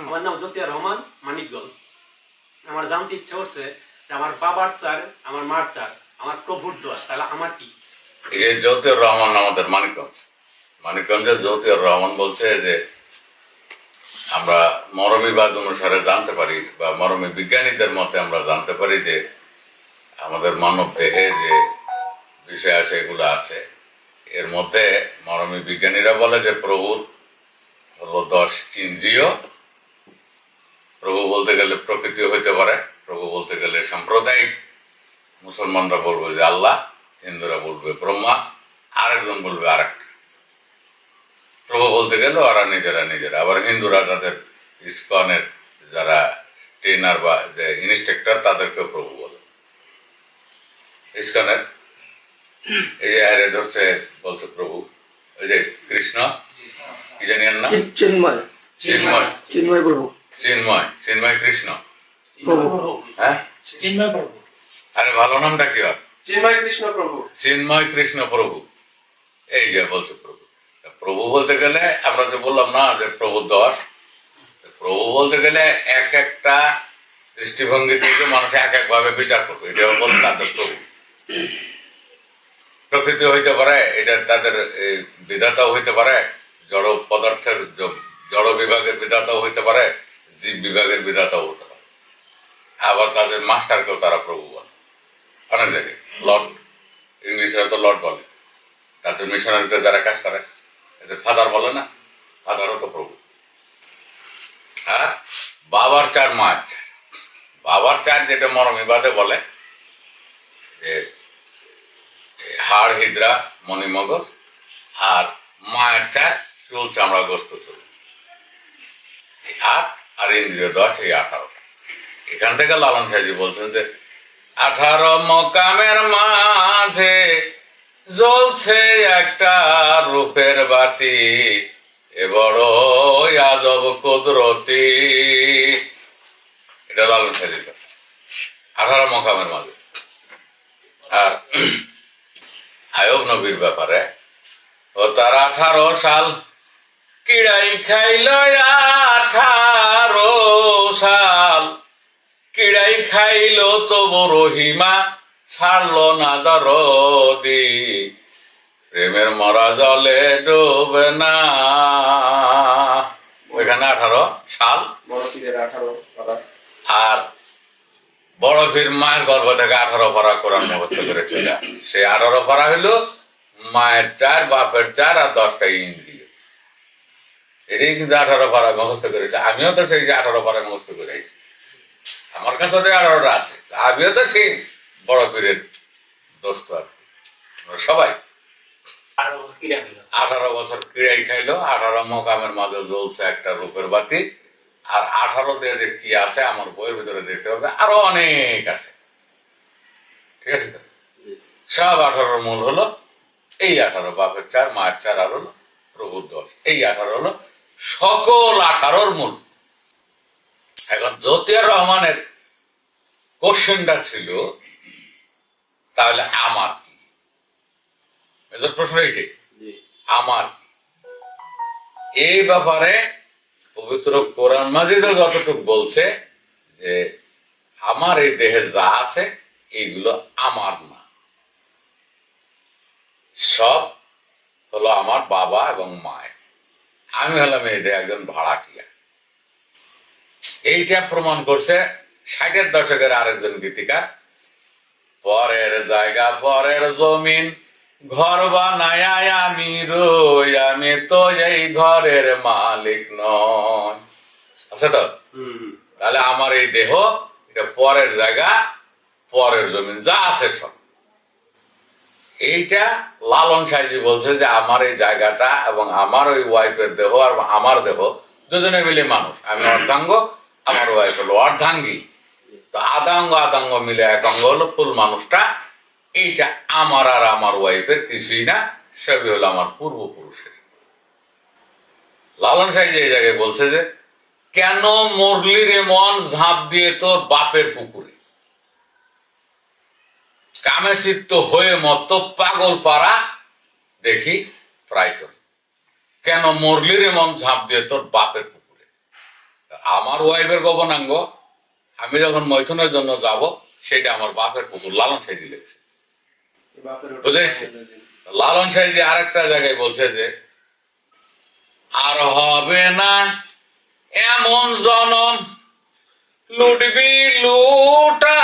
আমার নাম জ্যোতিয়া রহমান, মানিকগঞ্জ। আমার জানতে ইচ্ছে করছে যে আমার বাবার চার, আমার মার চার, আমার প্রভুর দোষ, তাহলে আমার কি? এই জ্যোতির রহমান আমাদের মানিকগঞ্জের জ্যোতির রহমান বলছে যে আমরা মরমীবাদ অনুসারে জানতে পারি বা মরমী বিজ্ঞানীদের মতে আমরা জানতে পারি যে আমাদের মানব দেহে যে বিষয় আছে এগুলো আছে। এর মধ্যে মরমী বিজ্ঞানীরা বলে যে প্রভুর হলো 10 ইন্দ্রিয়। প্রভু বলতে গেলে প্রকৃতি হইতে পারে, প্রভু বলতে গেলে সাম্প্রদায়িক মুসলমানরা বলবে যে আল্লাহ, হিন্দুরা বলবে ব্রহ্মা, আরেকজন বলবে আরেকটা। প্রভু বলতে গেলে ওরা নিজেরা, আবার হিন্দুরা তাদের ইসকনের যারা ট্রেনার বা যে ইনস্ট্রাক্টর তাদেরকেও প্রভু বলে। ইসকনের এই যে আরে ধরছে বলছে প্রভু, ওই যে কৃষ্ণ কি জানি না, চিন্ময় কৃষ্ণ, হ্যাঁ চিন্ময় প্রভু। আরে ভালো নামটা কি হয়? চিন্ময় কৃষ্ণ প্রভু। এই যে বলছে প্রভু। প্রভু বলতে গেলে আমরা যে বললাম না যে প্রভু 10, প্রভু বলতে গেলে এক একটা দৃষ্টিভঙ্গি থেকে মানুষ এক একভাবে বিচার করবে। এটা বল তাদের প্রভু। প্রকৃতি হইতে পারে, এটা তাদের বিধাতাও হইতে পারে, জড় পদার্থের জড় বিভাগের বিধাতাও হইতে পারে, জীব বিভাগের বিধাতাও হতে পারে। আবার তাদের মাস্টারকেও তারা প্রভু বলে অনেক জায়গায়। লর্ড, ইংলিশরা তো লর্ড বলে। তাদের মিশনারিতে যারা কাজ করে এদের ফাদার বলে না, ফাদারও তো প্রভু। আর বাবার চার, মায়ের চার। বাবার চার যেটা মরমীবাদে বলে যে হাড়, হিদ্রা, মণিমগজ, আর মায়ের চার চুল, চামড়া, গোস্ত, চুল। 8 আর ইন্দ্রিয় 10, এই 18। এখান থেকে লালন সাহেজি বলছেন যে 18 মকামের মাঝে জ্বলছে একটা রূপের বাতি, এ বড় আজব কুদরতি। এটা লালন সাহেজি 18 মকামের মাঝে। আর আয়ব নবীর ব্যাপারে ও তার 18 সাল কিড়াই খাইল, 18 সাল কিড়াই খাইল, তবু রহিমা ছাড়লো না দরদি, প্রেমের মরা জলে ডুবে না। ওইখানে 18 সাল। আর বড় পীর মায়ের গর্ভ থেকে 18 পারা কোরআন মুখস্থ করে চলে আসে। সে 18 পারা হইল মায়ের 4, বাপের 4 আর 10টা ইন্দ্রিয়। এটাই কিন্তু 18 পারা মুখস্থ করেছে। আমিও তো সেই যে 18 পারা মুখস্থ করে আইছি। আমার কাছে 18টা আছে। আমিও তো সেই বড় পীরের দোস্ত আর সবাই। 18 বছর কিড়াই খাইলো, 18 মকামের মাঝে জ্বলছে একটা রূপের বাতি। আর 18 দিয়ে যে কি আছে আমার বইয়ের ভিতরে দেখতে হবে, আরো অনেক আছে। ঠিক আছে তো? সব 18 মূল হলো এই 18, বাপের 4, মায়ের 4 আর হলো প্রভুর 10। এই 18 হলো সকল 18-র মূল। এখন জ্যোতির রহমানের কোশ্চেনটা ছিল তাহলে আমার কি? এদের প্রশ্ন এইটাই, আমার এই ব্যাপারে পবিত্র কোরআন মাজিদও যতটুকু বলছে যে আমার এই দেহে যা আছে এইগুলো আমার না, সব হলো আমার বাবা এবং মায়ের। আমি হলাম এই দেহে একজন ভাড়াটিয়া। এইটা প্রমাণ করছে 60-এর দশকের আরেকজন গীতিকার, পরের জায়গা পরের জমিন ঘর বানায় আমি রই, আমি তো এই ঘরের মালিক নয়। আচ্ছা তো? তাহলে আমার এই দেহ এটা পরের জায়গা, পরের জমিন, যা আছে সব। এইটা লালন সাহেজি বলছে যে আমার এই জায়গাটা এবং আমার ওই ওয়াইফের দেহ আর আমার দেহ দুজনে মিলে মানুষ। আমি অর্ধাঙ্গ, আমার ওয়াইফ হলো অর্ধাঙ্গী। তো আদাঙ্গ মিলে এক অঙ্গ হলো ফুল মানুষটা। এইটা আমার আর আমার ওয়াইফের কিছুই না, সবই হলো আমার পূর্বপুরুষের। লালন সাহেজি এই জায়গায় বলছে যে কেন মরলি রে মন ঝাঁপ দিয়ে তোর বাপের পুকুরে, কামে চিত্ত হয়ে মত পাগল পাড়া দেখি প্রায় তোর। কেন মরলি রে মন ঝাঁপ দিয়ে তোর বাপের পুকুরে। আমার ওয়াইফের গোপনাঙ্গ আমি যখন মৈথুনের জন্য যাব, সেটা আমার বাপের পুকুর লালন সাইজি লেগেছে। বুঝেছি? লালন সাইজি আর একটা জায়গায় বলছে যে আর হবে না এমন জনম, লুটবি লুটা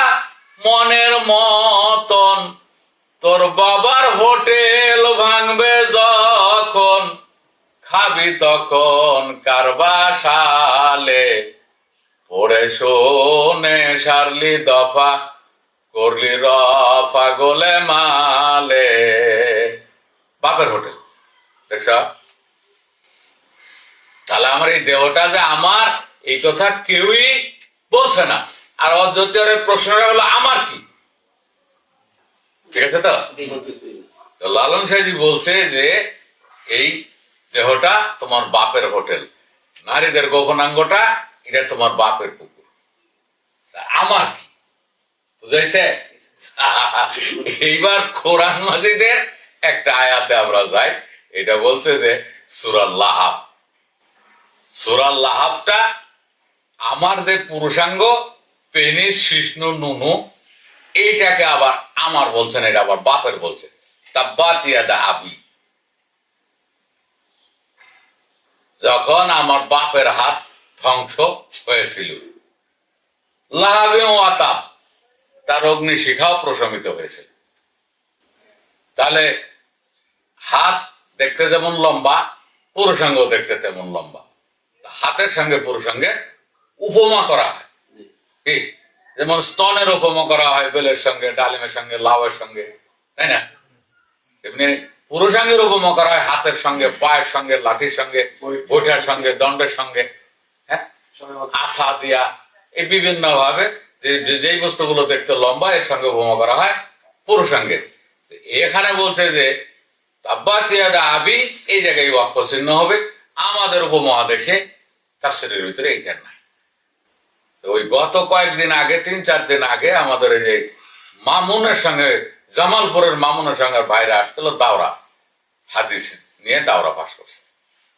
মনের মতন, তোর বাবার হোটেল ভাঙবে যখন, খাবি তখন কারবা সালে, পড়ে শোনে সারলি দফা, করলি রফা গোলে মালে। বাপের হোটেল দেখছ? তাহলে আমার এই দেহটা যে আমার, এই কথা কেউই বলছে না। আর অযোধ্যার প্রশ্নটা হলো আমার কি? ঠিক আছে তো? তো লালন সাহেজি বলছে যে এই দেহটা তোমার বাপের হোটেল, নারীদের গোপনাঙ্গটা এটা তোমার বাপের পুকুর। আমার কি? বুঝাইছে? এইবার কোরআন মাজিদের একটা আয়াতে আমরা যাই। এটা বলছে যে সূরা লাহাব, সূরা লাহাবটা আমার যে পুরুষাঙ্গ পেনিস শিষ্ণু নুনু, এইটাকে আবার আমার বলছেন, এটা আবার বাপের বলছে। তাব্বাত ইয়াদা আবি, যখন আমার বাপের হাত ধ্বংস হয়েছিল, লাহাবে ওয়াতাব, তার অগ্নি শিখাও প্রশমিত হয়েছিল। তাহলে হাত দেখতে যেমন লম্বা, পুরুষাঙ্গ দেখতে তেমন লম্বা। হাতের সঙ্গে পুরুষাঙ্গে উপমা করা হয়, ঠিক যেমন স্তনের উপমা করা হয় বেলের সঙ্গে, ডালিমের সঙ্গে, লাউয়ের সঙ্গে, তাই না? এমনি পুরুষাঙ্গের উপমা করা হয় হাতের সঙ্গে, পায়ের সঙ্গে, লাঠির সঙ্গে, বৈঠার সঙ্গে, দণ্ডের সঙ্গে, হ্যাঁ, আশা দিয়া, এই বিভিন্ন ভাবে যেই বস্তুগুলো দেখতে লম্বা এর সঙ্গে উপমা করা হয় পুরুষাঙ্গের। এখানে বলছে যে তাব্বাত ইয়াদা আবি, এই জায়গায় ওয়াক্ফ চিহ্ন হবে। আমাদের উপমহাদেশে তাফসীরের ভিতরে এইটা নাই। তো ওই গত কয়েকদিন আগে, 3-4 দিন আগে আমাদের এই যে মামুনের সঙ্গে, জামালপুরের মামুনের সঙ্গে বাইরে আসছিল দাওরা, হাদিস নিয়ে দাওরা পাশ করছে।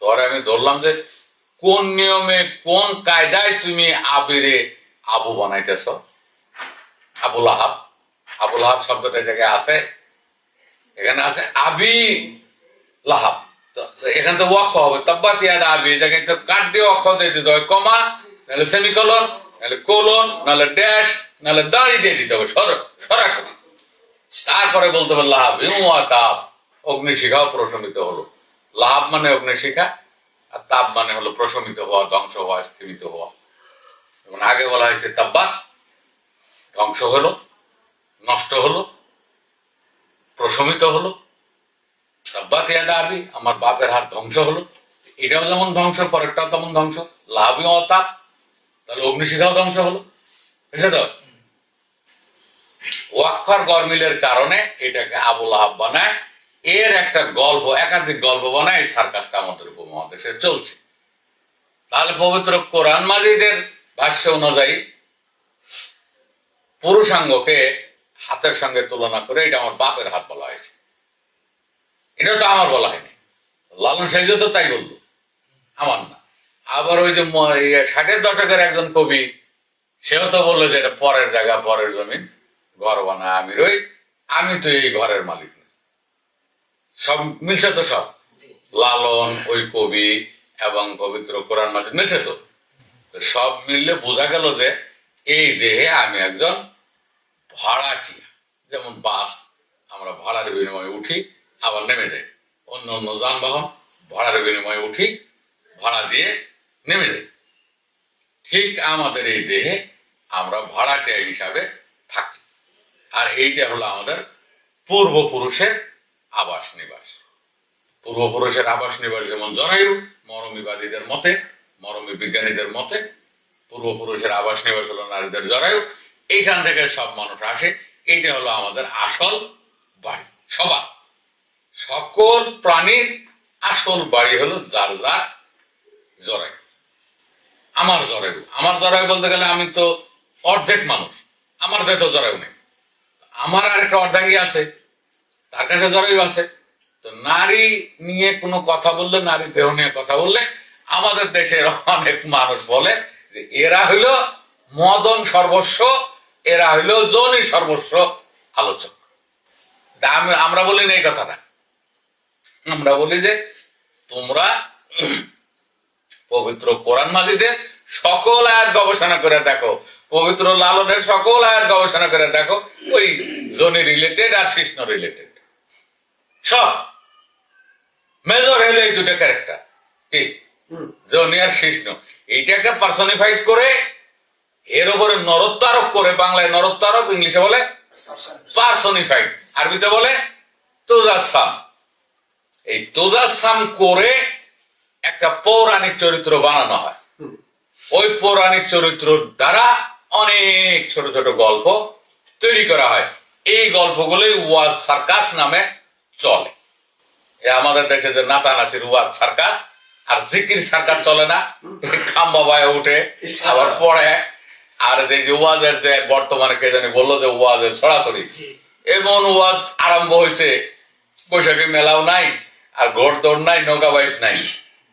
তো আমি ধরলাম যে কোন নিয়মে, কোন কায়দায় তুমি আবিরে আবু বানাইতেছ? আবুল আহাব, আবুল আহাব শব্দটা জায়গায় আছে, এখানে আছে আবি লাহাব। তো এখানে তো ওয়াক্ফ হবে, তাব্বাত ইয়াদা আবি, জায়গায় তো কাট দিয়ে অক্ষ দিয়ে দিতে হবে, কমা, নাহলে সেমিকলন, নাহলে কোলন, নাহলে ড্যাশ, নাহলে দাঁড়ি দিয়ে দিতে হবে সরাসরি। তারপরে বলতে হবে লাহাব ওয়াতাব, অগ্নিশিখাও প্রশমিত হলো। লাহাব মানে অগ্নিশিখা, আর তাপ মানে হলো প্রশমিত হওয়া, ধ্বংস হওয়া, স্থিমিত হওয়া। এবং আগে বলা হয়েছে তাব্বাত, ধ্বংস হলো, নষ্ট হলো, প্রশমিত হলো। তাব্বাত ইয়াদা আবি, আমার বাপের হাত ধ্বংস হলো। এটাও যেমন ধ্বংস, পরেরটাও তেমন ধ্বংস। লাহাবি অতাপ, তাহলে অগ্নিশিখাও ধ্বংস হলো। বুঝছে তো? ওয়াকফার গরমিলের কারণে এটাকে আবুল আহাব বানায়। এর একটা গল্প, একাধিক গল্প বানায়, এই সার্কাসটা আমাদের উপমহাদেশে চলছে। তাহলে পবিত্র কোরআন মাজিদের ভাষ্য অনুযায়ী পুরুষাঙ্গকে হাতের সঙ্গে তুলনা করে এটা আমার বাপের হাত বলা হয়েছে। এটা তো আমার বলা হয়নি, লালন সাইজি তো তাই বললো, আমার না। আবার ওই যে 60-এর দশকের একজন কবি, সেও তো বললো যে এটা পরের জায়গা, পরের জমিন, ঘর বানায় আমি রই, আমি তো এই ঘরের মালিক না। সব মিলছে তো, সব লালন, ওই কবি এবং পবিত্র কোরআন মাজিদ মিলছে তো। সব মিললে বোঝা গেল যে এই দেহে আমি একজন ভাড়াটিয়া। যেমন বাস আমরা ভাড়ার বিনিময়ে উঠি, আবার নেমে যাই, অন্য অন্য যানবাহন ভাড়ার বিনিময়ে উঠি, ভাড়া দিয়ে নেমে যাই। ঠিক আমাদের এই দেহে আমরা ভাড়াটিয়া হিসাবে থাকি। আর এইটা হলো আমাদের পূর্বপুরুষের আবাস নিবাস। পূর্বপুরুষের আবাস নিবাস যেমন জরায়ু, মরমীবাদীদের মতে, মরমী বিজ্ঞানীদের মতে পূর্বপুরুষের আবাস নিবাস হলো নারীদের জরায়ু। এইখান থেকে সব মানুষ আসে। এইটা হলো আমাদের আসল বাড়ি। সবার, সকল প্রাণীর আসল বাড়ি হলো যার যার জরায়ু। আমার জরায়ু, আমার জরায়ু বলতে গেলে আমি তো অর্ধেক মানুষ, আমার দেহ তো জরায়ু নেই। আমার আর একটা অর্ধাঙ্গী আছে, তার কাছে জরায়ু আছে। তো নারী নিয়ে কোনো কথা বললে, নারী দেহ নিয়ে কথা বললে আমাদের দেশের অনেক মানুষ বলে যে এরা হইল মদন সর্বস্ব, এরা হইল জনি সর্বস্ব আলোচক। আমরা বলি না এই কথাটা, আমরা বলি যে তোমরা পবিত্র কোরআন মাজিদে সকল আয়াত গবেষণা করে দেখো, পবিত্র লালনের সকল আয়াত গবেষণা করে দেখো, ওই জনি রিলেটেড আর কৃষ্ণ রিলেটেড সব মেজর হইলো এই দুটো ক্যারেক্টার, কি জনি আর কৃষ্ণ। এইটাকে পার্সনিফাইড করে এর উপরে নরত্ব আরোপ করে, বাংলায় নরত্ব আরোপ, ইংলিশে বলে পার্সনিফাইড, আরবিতে বলে তুজাসসাম। এই তুজাসসাম করে একটা পৌরাণিক চরিত্র বানানো হয়। ওই পৌরাণিক চরিত্র দ্বারা অনেক ছোট ছোট গল্প তৈরি করা হয়। এই গল্পগুলোই ওয়াজ সার্কাস নামে চলে। আমাদের দেশে যে নাচানাচির ওয়াজ সার্কাস আর জিকির সার্কাস চলে না, খাম্বা বায়ে উঠে আবার পড়ে। আর যে ওয়াজের যে বর্তমানে কে জানি বললো যে ওয়াজের ছড়াছড়ি, এমন ওয়াজ আরম্ভ হয়েছে, বৈশাখী মেলাও নাই, আর ঘোড় দৌড় নাই, নৌকা বাইশ নাই।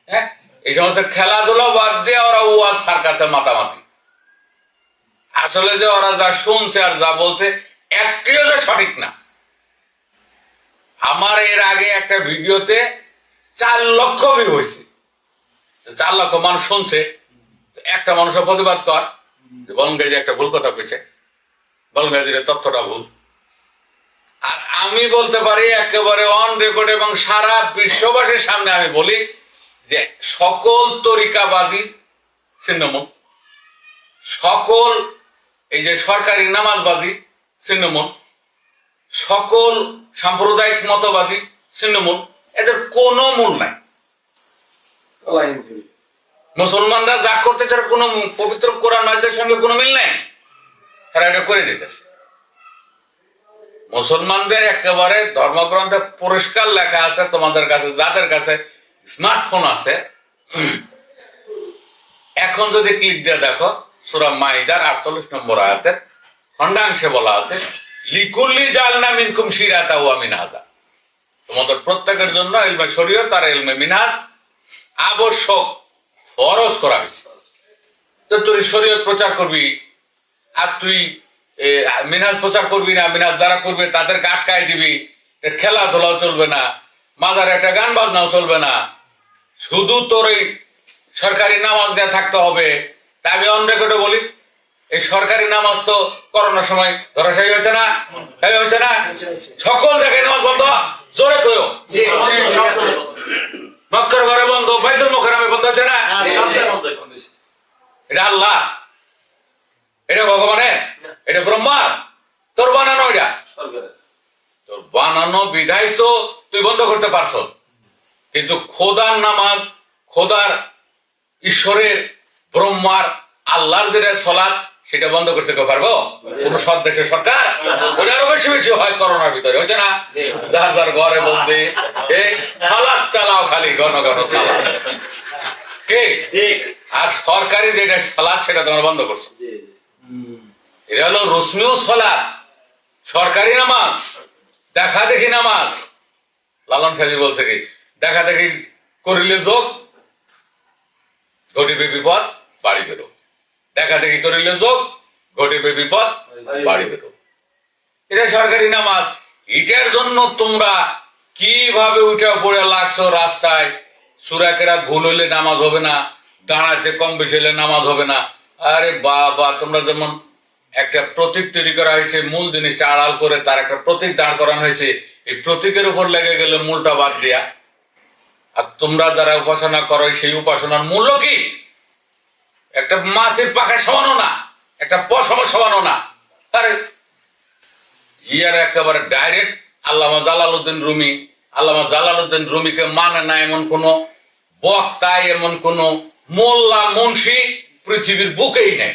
হ্যাঁ, এই সমস্ত খেলাধুলা বাদ দিয়ে ওরা ওয়াজ সার্কাসে মাতামাতি। আসলে যে ওরা যা শুনছে আর যা বলছে একটিও যে সঠিক না। আমার এর আগে একটা ভিডিওতে 4 লক্ষ ভিউ হয়েছে, 4 লক্ষ মানুষ শুনছে। একটা মানুষের প্রতিবাদ কর যে বলঙ্গাজি একটা ভুল কথা কইছে, বলঙ্গাজির তথ্যটা ভুল। আর আমি বলতে পারি একেবারে অন রেকর্ড এবং সারা বিশ্ববাসীর সামনে আমি বলি যে সকল তরিকাবাজি ছিন্নমূল, সকল এই যে সরকারি নামাজবাজি ছিন্নমূল, সকল সাম্প্রদায়িক মতবাদী ছিন্নমূল, এদের কোনো মূল নাই। মুসলমানরা যা করতে চায় কোন পবিত্র কোরআন মাজিদের সঙ্গে কোনো মিল নেই, তারা এটা করে দিতেছে। মুসলমানদের একেবারে ধর্মগ্রন্থে পরিষ্কার লেখা আছে, তোমাদের কাছে যাদের কাছে স্মার্টফোন আছে, এখন যদি ক্লিক দিয়ে দেখো সূরা মাইদার 48 নম্বর আয়াতের খণ্ডাংশে বলা আছে লিকুল্লি জালনা মিনকুম শিরাতা ওয়া মিনহাজা, তোমাদের প্রত্যেকের জন্য ইলমে শরীয়ত আর ইলমে মিনহাজ আবশ্যক ফরজ করা হয়েছে। তো তুই শরীয়ত প্রচার করবি আর তুই মিনহাজ প্রচার করবি না, মিনহাজ যারা করবে তাদেরকে আটকায় দিবি, খেলাধুলাও চলবে না, মাজারে একটা গান বাজনাও চলবে না, শুধু তোর এই সরকারি নামাজ দিয়ে থাকতে হবে। তা আমি অন রেকর্ডে বলি, এই সরকারি নামাজ তো করোনার সময় ধরাশায়ী হয়েছে না, হয়েছে না? সকল জায়গায় নামাজ বন্ধ, জোরে কইও। মক্কার ঘরে বন্ধ, বাইতুল মুকাররমে বন্ধ হচ্ছে না? এটা আল্লাহ, এটা ভগবানের, এটা ব্রহ্মার, তোর বানানো, এটা তোর বানানো বিধায় তো তুই বন্ধ করতে পারছস। কিন্তু খোদার নামাজ, খোদার ঈশ্বরের ব্রহ্মার আল্লাহর যে সালাত, সেটা বন্ধ করতে কেউ পারবো? কোন সৎ দেশের সরকার? ওটা আরো বেশি বেশি হয় করোনার ভিতরে, হচ্ছে না? যার যার ঘরে বলতে সালাত চালাও, খালি ঘন ঘন সালাত। কে? আর সরকারি যেটা সালাত সেটা তোমরা বন্ধ করছো। এটা হলো রসমিউ সালাত, সরকারি নামাজ, দেখা দেখি নামাজ। লালন সাজি বলছে কি, দেখা দেখি করিলে যোগ, ঘটিবে বিপদ, বাড়ি বেরো। দেখা দেখি করিলে যোগ, ঘটিবে বিপদ, বাড়ি বেরো। এটা সরকারি নামাজ। এটার জন্য তোমরা কিভাবে উঠে পড়ে লাগছো রাস্তায়। সুরাকেরা ভুল হইলে নামাজ হবে না, দাঁড়াতে কম বেশি হলে নামাজ হবে না। আরে বাবা, তোমরা যেমন একটা প্রতীক তৈরি করা হয়েছে, মূল জিনিসটা আড়াল করে তার একটা প্রতীক দাঁড় করানো হয়েছে, এই প্রতীকের উপর লেগে গেলে মূলটা বাদ দিয়া। আর তোমরা যারা উপাসনা করো সেই উপাসনার মূল্য কি? একটা মাছের পাখা সমানো না, একটা পশমের সমানো না। আরে ইয়ার একেবারে ডাইরেক্ট আল্লামা জালালউদ্দিন রুমিকে মানে না এমন কোন বক্তা, এমন কোন মোল্লা মুন্সি পৃথিবীর বুকেই নেই।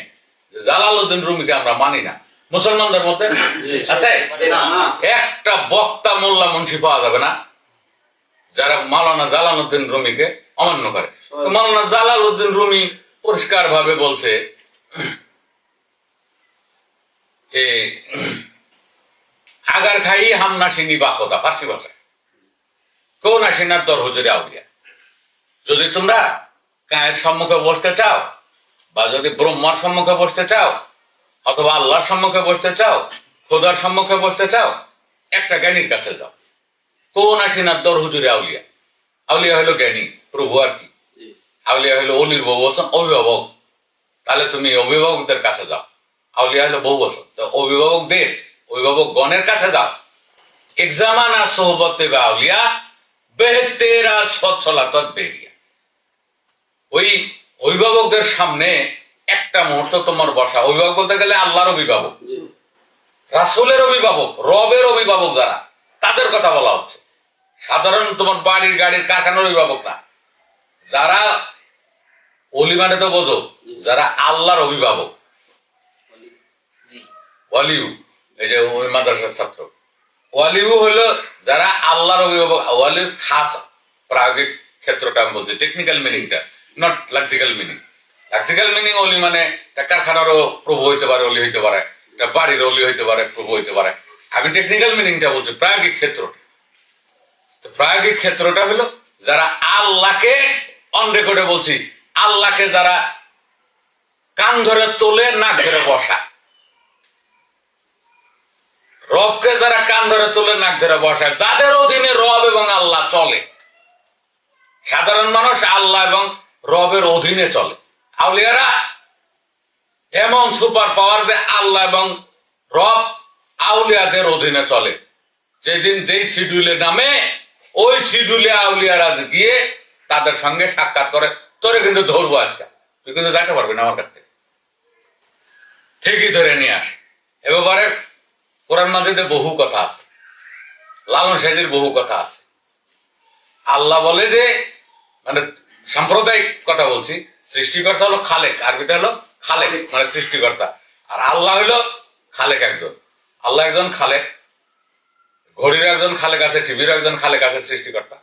জালালউদ্দিন রুমিকে আমরা মানি না। মুসলমানদের মধ্যে আছে একটা বক্তা মোল্লা মুন্সি পাওয়া যাবে না যারা মাওলানা জালালউদ্দিন রুমিকে অমান্য করে। মাওলানা জালালউদ্দিন রুমি পরিষ্কার ভাবে বলছে, আগার খাই হাম নাসিনি বা খোদা, ফার্সি ভাষায় কেউ নাসিনার তোর হুজুরে আউলিয়া। যদি তোমরা গায়ের সম্মুখে বসতে চাও, বা যদি ব্রহ্মার সম্মুখে বসতে চাও অথবা আল্লাহর সম্মুখে বসতে চাও, খোদার সম্মুখে বসতে চাও, একটা জ্ঞানীর কাছে যাও। কোন আসিনার দর হুজুরে আউলিয়া। আউলিয়া হলো জ্ঞানী, প্রভু আর কি। আউলিয়া হলো অলির বহু বচন, অভিভাবক। তাহলে তুমি অভিভাবকদের কাছে যাও। আউলিয়া হলো বহু বচন, তো অভিভাবকদের, অভিভাবক গণের কাছে যাও। এক্সামানা সোহবতে বা আউলিয়া বেহতেরা সচ্ছলাতত বেরিয়া। ওই অভিভাবকদের সামনে একটা মুহূর্ত তোমার বসা। অভিভাবক বলতে গেলে আল্লাহর অভিভাবক, রাসূলের অভিভাবক, রবের অভিভাবক যারা, তাদের কথা বলা হচ্ছে। সাধারণ তোমার বাড়ির গাড়ির কারখানার অভিভাবক না। যারা অলি মানে তো বোঝো, যারা আল্লাহর অভিভাবক, ওয়ালিউ, এই যে ওই মাদ্রাসার ছাত্র, ওয়ালিউ হলো যারা আল্লাহর অভিভাবক। ওয়ালিউ খাস প্রায়োগিক ক্ষেত্রটা আমি বলছি, টেকনিক্যাল মিনিংটা, not lexical meaning. Lexical meaning only মানে কারখানারও প্রভু হইতে পারে, অলি হইতে পারে, বাড়ির অলি হইতে পারে, প্রভু হইতে পারে। আমি টেকনিক্যাল মিনিংটা বলছি, প্রায়োগিক ক্ষেত্রটা। তো প্রায়োগিক ক্ষেত্রটা হলো যারা আল্লাহকে, অন রেকর্ডে বলছি, আল্লাহকে যারা কান ধরে তোলে, নাক ধরে বসা। রবকে যারা কান ধরে তোলে, নাক ধরে বসায়, যাদের অধীনে রব এবং আল্লাহ চলে। সাধারণ মানুষ আল্লাহ এবং রবের অধীনে চলে। আউলিয়ারা এমন সুপার পাওয়ার যে আল্লাহ এবং রব আউলিয়াদের অধীনে চলে। যেদিন যেই শিডিউলে নামে, ওই শিডিউলে আউলিয়ারা গিয়ে তাদের সঙ্গে সাক্ষাৎ করে। তোরে কিন্তু ধরবো আজকে, তুই কিন্তু যাইতে পারবি না আমার কাছ থেকে, ঠিকই ধরে নিয়ে আসে। এ ব্যাপারে কোরআন মাজিদে বহু কথা আছে, লালন সাহেবের বহু কথা আছে। আল্লাহ বলে যে, মানে সাম্প্রদায়িক কথা বলছি, সৃষ্টিকর্তা হলো খালেক, আরবিতে হলো খালেক মানে সৃষ্টিকর্তা, আর আল্লাহ হলো খালেক একজন। আল্লাহ একজন খালেক, ঘড়ির একজন খালেক আছে, টিভির একজন খালেক আছে, সৃষ্টিকর্তা।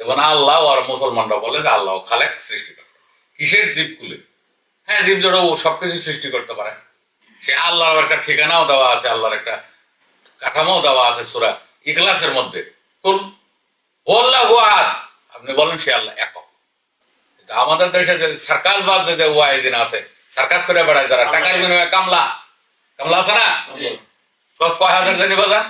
এবং আল্লাহ আর মুসলমানরা বলে যে আল্লাহ খালেক, সৃষ্টিকর্তা। কিসের? জীবকুলে। হ্যাঁ, জীব জড় সবকিছু সৃষ্টি করতে পারে। সে আল্লাহর একটা ঠিকানাও দেওয়া আছে, আল্লাহর একটা কাঠামো দেওয়া আছে সূরা ইখলাসের মধ্যে। কুল ওয়াল্লাহু আহাদ, আপনি বলেন সে আল্লাহ একক। আমাদের দেশে যে সার্কাস বাজ যে ওয়াইজিন আছে, সার্কাস করে বেড়ায় যারা, টাকার বিনিময়ে কামলা আছে না, কয় হাজার জানি বাজার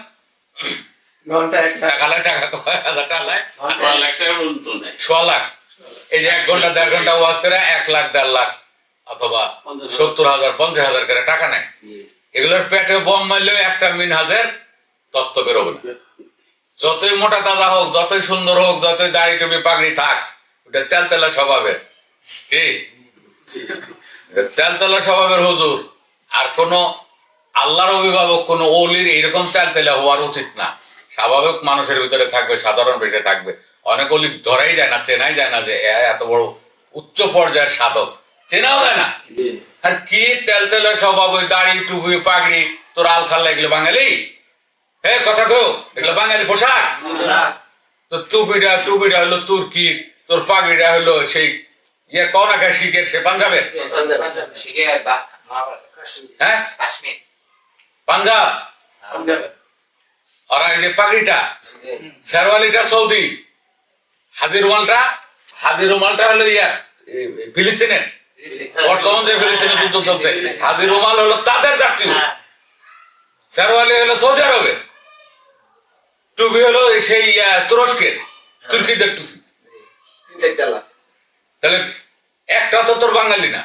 এই যে 1 ঘন্টা 1.5 ঘন্টা ওয়াজ করে 1 লাখ 1.5 লাখ অথবা 70,000 50,000 করে টাকা নেয়। এগুলোর পেটে বম মারলেও একটা মিনহাজের তত্ত্ব বেরোবে না। যতই মোটা তাজা হোক, যতই সুন্দর হোক, যতই দাড়ি টুপি পাগড়ি থাক, ওটা তেলতেলা স্বভাবের। কি তেলতেলা স্বভাবের হুজুর। আর কোন আল্লাহর অভিভাবক, কোন ওলির এইরকম তেলতেলা হওয়ার উচিত না। স্বাভাবিক মানুষের ভিতরে থাকবে, সাধারণ বেশে থাকবে। অনেক অলি ধরাই যায় না, চেনাই যায় না যে এত বড় উচ্চ পর্যায়ের সাধক, চেনাও যায় না। আর কি তেলতেলা স্বভাব, ওই দাড়ি টুপি পাগড়ি, তোর আল খাল্লা, এগুলো বাঙালি? হে কথা কেউ, এগুলো বাঙালি পোশাক? তো টুপিটা হলো তুর্কি, তোর পাগড়িটা হলো সেই ইয়ে কনা খায় শিখের, সে পাঞ্জাবের। হ্যাঁ, পাঞ্জাব। আর এই যে পাগড়িটা, শেরওয়ালিটা সৌদি, হাজির রুমালটা হলো ইয়ার ফিলিস্তিনের। বর্তমান যে ফিলিস্তিনের যুদ্ধ চলছে, হাজির রুমাল হলো তাদের জাতীয়, শেরওয়ালি হলো সৌদি আরবে, টুপি হলো সেই তুরস্কের, তুর্কিদের টুপি। তাহলে একটা তো তোর বাঙালি না।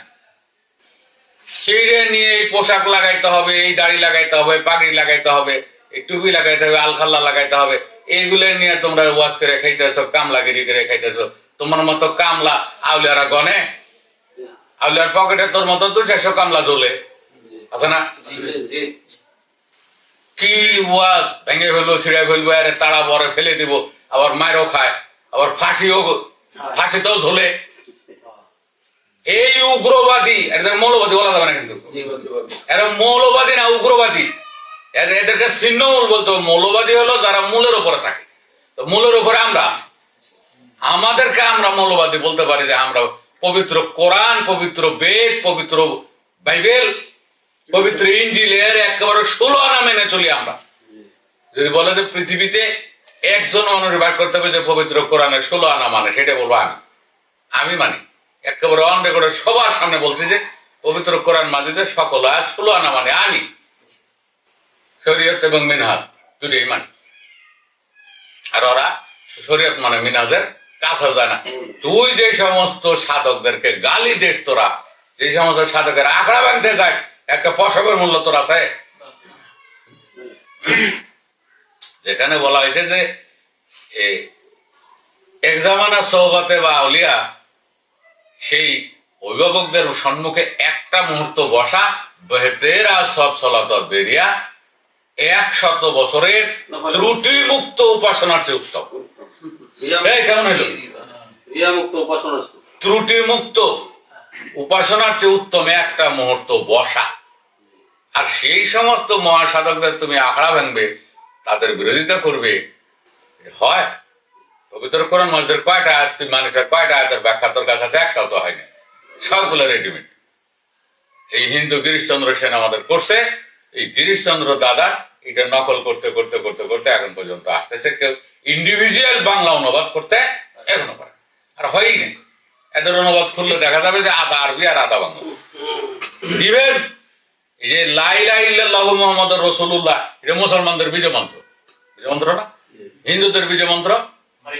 সেইরে নিয়ে এই পোশাক লাগাইতে হবে, এই দাড়ি লাগাইতে হবে, পাগড়ি লাগাইতে হবে, এই টুপি লাগাইতে হবে, আলখাল্লা লাগাইতে হবে, এইগুলো নিয়ে তোমরা ওয়াজ করে খাইতেছো, কামলাগিরি করে খাইতেছো। তোমার মতো কামলা আউলিয়ারা গনে? আউলিয়ার পকেটে তোর মতো 200 কামলা জ্বলে আছে না? কি ওয়াজ ভেঙে ফেলবো, ছিঁড়ে ফেলবো, আরে তাড়া বরে ফেলে দিব, আবার মায়েরও খায়, আবার ফাঁসিতেও ঝোলে। এই উগ্রবাদী, এদের মৌলবাদী বলা যাবে না কিন্তু, এরা মৌলবাদী না, উগ্রবাদী। এদেরকে ছিন্নমূল বলতে হবে। মৌলবাদী হলো যারা মূলের উপরে থাকে। তো মূলের উপরে আমরা, আমাদেরকে আমরা মৌলবাদী বলতে পারি যে আমরা পবিত্র কোরআন, পবিত্র বেদ, পবিত্র বাইবেল, পবিত্র ইঞ্জিলের একেবারে 16 আনা মেনে চলি আমরা। যদি বলে যে পৃথিবীতে একজন মানুষ বার করতে হবে যে পবিত্র কোরআনের 16 আনা মানে, সেটা বলবো আমি মানি। একেবারে অন রেকর্ডে সবার সামনে বলছি যে পবিত্র কোরআন মাজিদের সকল আয়াত 16 আনা মানে আমি, শরীয়ত এবং মিনহাজ দুটোই মানি। আর ওরা শরীয়ত মানে মিনহাজের কাছেও যায় না। তুই যে সমস্ত সাধকদেরকে গালি দিস, তোরা যে সমস্ত সাধকের আখড়া ভাঙতে যায়, একটা পশমের মূল্য তোর আছে? যেখানে বলা হয়েছে যে এক জামানা সোহবতে বা আউলিয়া, সেই অভিভাবকদের সম্মুখে একটা মুহূর্ত বসা বেহতেরা সচ্ছলত বেরিয়া 100 বছরের ত্রুটি মুক্ত উপাসনার চেয়ে উত্তম। কেমন হইল? ত্রুটি মুক্ত উপাসনার চেয়ে উত্তম একটা মুহূর্ত বসা। আর সেই সমস্ত মহাসাধকদের তুমি আখড়া ভাঙবে, তাদের বিরোধিতা করবে, হয়? পবিত্র কোরআন মাজিদের কয়টা আয়াত, তুই মানুষের কয়টা আয়াতের ব্যাখ্যা তোর কাছে আছে? একটাও তো হয়নি, সবগুলো রেডিমেড। এই হিন্দু গিরিশচন্দ্র সেন আমাদের করছে। এই গিরিশচন্দ্র দাদা এটা নকল করতে করতে করতে করতে এখন পর্যন্ত আসতেছে। কেউ ইন্ডিভিজুয়াল বাংলা অনুবাদ করতে এখনো পারে, আর হয়ই নেই। এদের অনুবাদ খুললে দেখা যাবে যে আধা আরবি আর আধা বাংলা। ইভেন এই যে লা ইলাহা ইল্লাল্লাহু মুহাম্মাদুর রাসূলুল্লাহ, এটা মুসলমানদের বীজ মন্ত্র। বীজ মন্ত্র না? হিন্দুদের বীজ মন্ত্র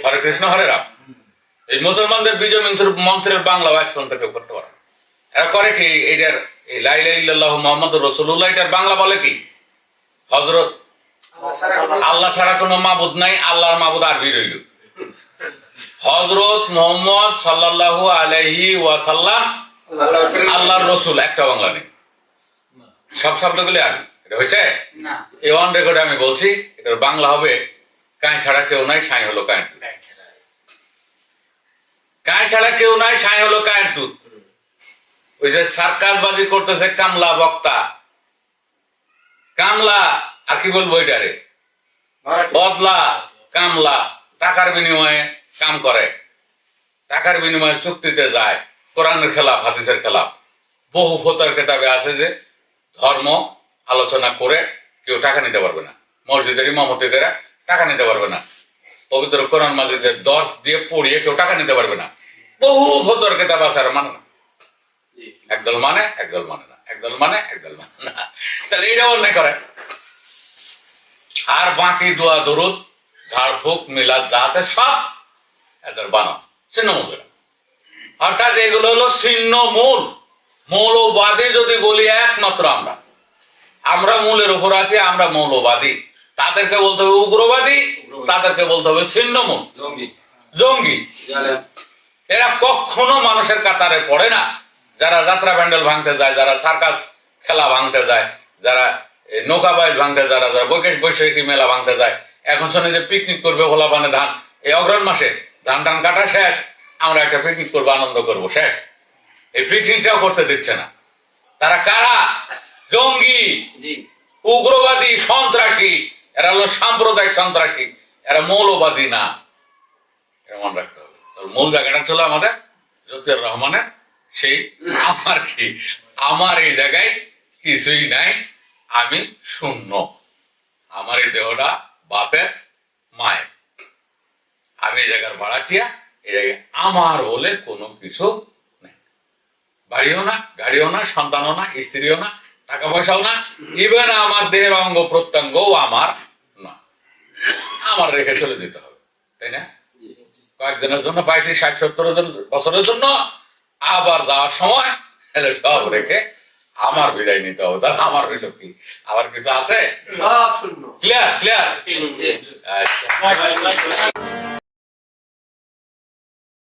হরে কৃষ্ণ হরে রাম। এই মুসলমানদের বীজ মন্ত্রের বাংলা আজ পর্যন্ত কেউ করতে পারে। এরা করে কি? এইটার এই লা ইলাহা ইল্লাল্লাহু মুহাম্মাদুর রাসূলুল্লাহ, এটার বাংলা বলে কি? হযরত আল্লাহ ছাড়া কোনো মাবুদ নাই, আল্লাহর মাবুদ আরবি রইল। হযরত মুহাম্মদ সাল্লাল্লাহু আলাইহি ওয়াসাল্লাম আল্লাহর রসুল, একটা বাংলা নেই। সব শব্দগুলি আরবি। এটা হয়েছে এই অন রেকর্ডে আমি বলছি, এটার বাংলা হবে কাঁই ছাড়া কেউ নাই, সাই হলো কায়ের টুত। কাঁই ছাড়া কেউ নাই, সাই হলো কায়ের টুত। ওই যে সার্কাসবাজি করতেছে কামলা বক্তা, কামলা আর কি বলবো এটারে, বদলা কামলা, টাকার বিনিময়ে কাম করে, টাকার বিনিময়ে চুক্তিতে যায়, কোরআনের খেলাফ, হাদিসের খেলাফ। বহু ফতোয়ার কিতাবে আছে যে ধর্ম আলোচনা করে কেউ টাকা নিতে পারবে না, মসজিদের ইমামতিদেরা টাকা নিতে পারবে না, পবিত্র কোরআন মাজিদের দর্শ দিয়ে পড়িয়ে কেউ টাকা নিতে পারবে না। বহু ফতোয়ার কিতাব আছে, আর মানে না। একদল মানে, একদল মানে না, একদল মানে, একদল মানে না। তাহলে এটা অন্যায় করে। আর বাকি দোয়া দরুদ ঝাড়ফুঁক মিলাদ যা আছে সব এদের বানাও ছিন্নমূল। অর্থাৎ এগুলো হলো ছিন্নমূল। মৌলবাদী যদি বলি একমাত্র আমরা মূলের উপর আছি, আমরা মৌলবাদী। তাদেরকে বলতে হবে উগ্রবাদী, তাদেরকে বলতে হবে ছিন্নমূল, জঙ্গি। এরা কখনো মানুষের কাতারে পড়ে না। যারা যাত্রা প্যান্ডেল ভাঙতে যায়, যারা সার্কাস খেলা ভাঙতে যায়, যারা নৌকাবাইজ ভাঙতে, যারা বৈশাখী মেলা ভাঙতে যায়, এখন শুনে যে পিকনিক করবে ভোলা বানে ধান, এই অগ্রহণ মাসে ধান টান কাটা শেষ, আমরা একটা পিকনিক করবো, আনন্দ করবো, শেষ। এই পিকনিকটাও করতে দিচ্ছে না। তারা কারা? জঙ্গি, উগ্রবাদী, সন্ত্রাসী। এরা হলো সাম্প্রদায়িক সন্ত্রাসী, এরা মৌলবাদী না। মনে রাখতে হবে। মূল জায়গাটা ছিল আমাদের জকির রহমানের সেই আমার কি, আমার এই জায়গায় কিছুই নাই, আমি শূন্য, আমার এই দেহটা বাপের মায়ের, আমি এই জায়গার ভাড়াটিয়া, এই জায়গায় আমার বলে কোনো কিছু নেই। বাড়িও না, গাড়িও না, সন্তানও না, স্ত্রীও না, টাকা পয়সাও না, ইভেন আমার দেহের অঙ্গ প্রত্যঙ্গও আমার না। আমার রেখে চলে যেতে হবে, তাই না? কয়েকদিনের জন্য পাইছি, 60-70 বছরের জন্য, আবার যাওয়ার সময় সব রেখে আমার বিদায় নিতে হবে। তাহলে আমার হইল কি? আবার কিছু আছে? Clear clear. আচ্ছা।